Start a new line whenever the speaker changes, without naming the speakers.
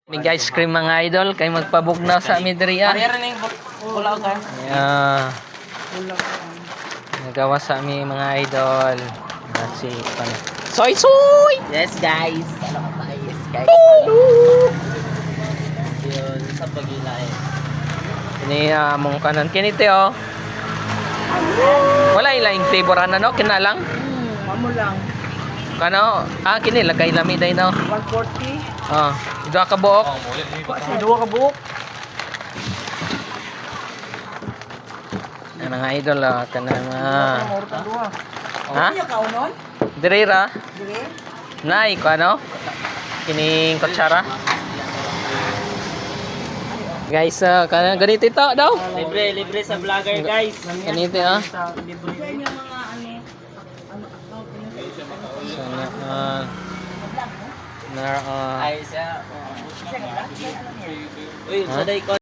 May ice cream mga idol, kay magpabugnaw sa Midria. Yeah. Nagawa sa amin mga idol. Si Soy Soy!
Yes guys. Salamat tayo. Yes guys. Yun sa pagilay.
Ini mong kanan kinite oh. Wala ilang flavor ano kinalang.
Amo lang.
Kano kini lagay lami day no.
140.
Ito ka buok.
Dua ka buok.
Ano nga idol kanang Ha?
Ano ka unon?
Dirira.
Dire.
Nay ko ano? Kining kutsara. Guys, ganito ito daw.
Libre sa vlogger guys.
Ganito
Libre. Yan yung mga
Sana
ay siya. Uy, sa day ko